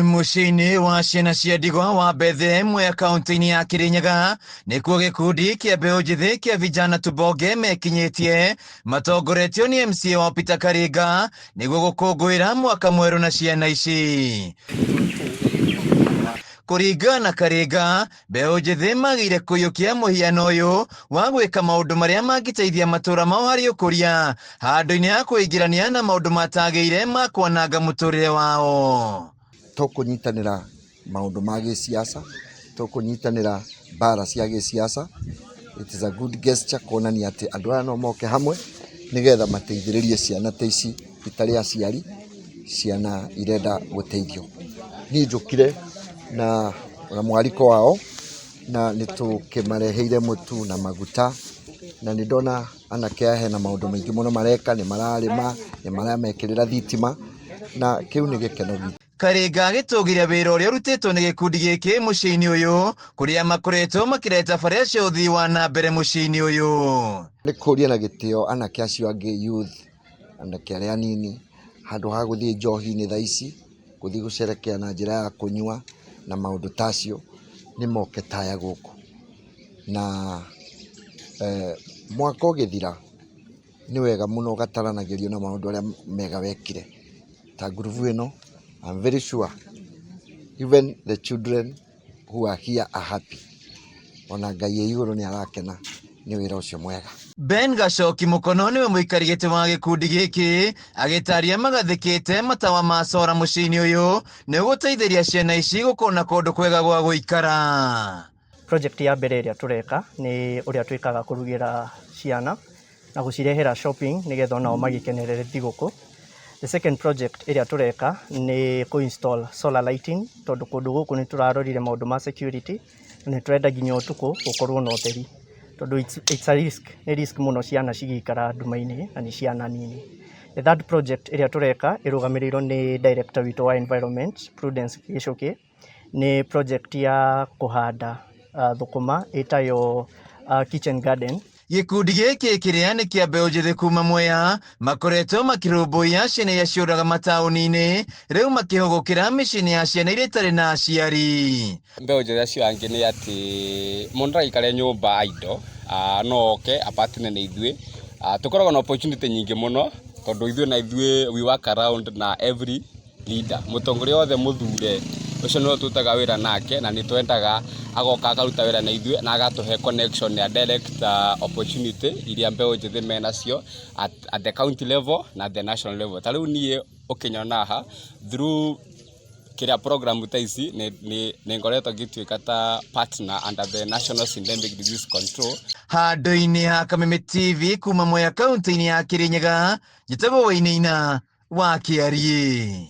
Muciini wa ciana cia ndigwa wa Bethlehem ya kaunti-ini ya Kirinyaga nikuo gikundi kia mbeu njithi kia vijana tubonge mekinyitie matongoretio ni MCA wa Peter Karinga niguo gukungwira mwaka mweru na ciana ici. Kuringa na Karinga, mbeu njithi magire kuyukia muhiano uyu wa gwika maundu maria mangiteithia matura mao hari ukuria handu-ini ha kuingirania na maundu matagiire ma kwananga muturire wao. Tukunyitanira maundu ma gisiasa, tukunyitanira bara cia gisiasa. It is a good gesture kuonania ati andu aya no moke hamwe nigetha mateithiririe ciana ta ici itari aciari, ciana irenda guteithio. Ni njukire na mwariko wao na nitukimareheire mutu na maguta na nindona anake aya hena maundu maingi muno mareka, ni mararima, ni maramekirira thitima na kiu ni gikeno gitu. Karinga agitugiria wira uria urutitwo ni gikundi giki muciini uyu kuria makoretwo makireta baria cia uthii wa na mbere muciini uyu. Ni kuria na gitio anake acio angi youth, anake aria anini handu ha guthii njohi-ini thaa ici guthii gucerekea na njira ya kunyua na maundu tacio ni moke taya guku na mwaka ugithira ni wega muno gataranagirio na maundu aria mega wekire ta nguruvu ino. I'm very sure even the children who are here are happy. Ona Ngai e iguru ni arakena ni wira ucio mwega. Ben Gacoki Mukono niwe muikari giti wa gikundi giki agitaria magathikite matawa macora muciini uyu ni guteithiria ciana ici gukona kundu kwega gwa guikara. Project ya mbere iria tureka ni uria twikaga kurugira ciana na gucirehera shopping nigetha nao magikenerere thiguku. The second project iria tureka ni ku-install solar lighting tondu kundu guku ni turarorire maundu ma security ni turenda nginya utuku gukorwo na utheri tondu it's a risk, ni risk muno ciana cigikara nduma-ini na ni ciana nini. The third project iria tureka irugamirirwo ni director witu wa environment Prudence Gicuki ni project ya kuhanda thukuma itayo kitchen garden. Gikundi giki kiria ni kia mbeu njithi kuma Mwea makoretwo makirumbuia ciana iria ciuraga matauni-ini riu makihugukira micini ya ciana iria itari na aciari. Mbeu njithi acio angi ni ati mundu aikare nyumba ido no oke apatine na ithue tukoragwo na opportunity nyingi muno tondu ithue na ithue we work around na every leader mutongoria othe muthure ucio no tutaga wira nake na ni twendaga agoka akaruta wira na ithue na agatuhe connection ya direct opportunity iria mbeu njithi menacio at the county level na the national level. Tariu nie ukinyona ha through kiria program ta ici ni ngoretwo ngituika ta partner under the National Syndemic Disease Control. Handu-ini ha Kameme TV kuma Mwea kaunti-ini ya Kirinyaga, njitagwo Wainaina wa Kiarie.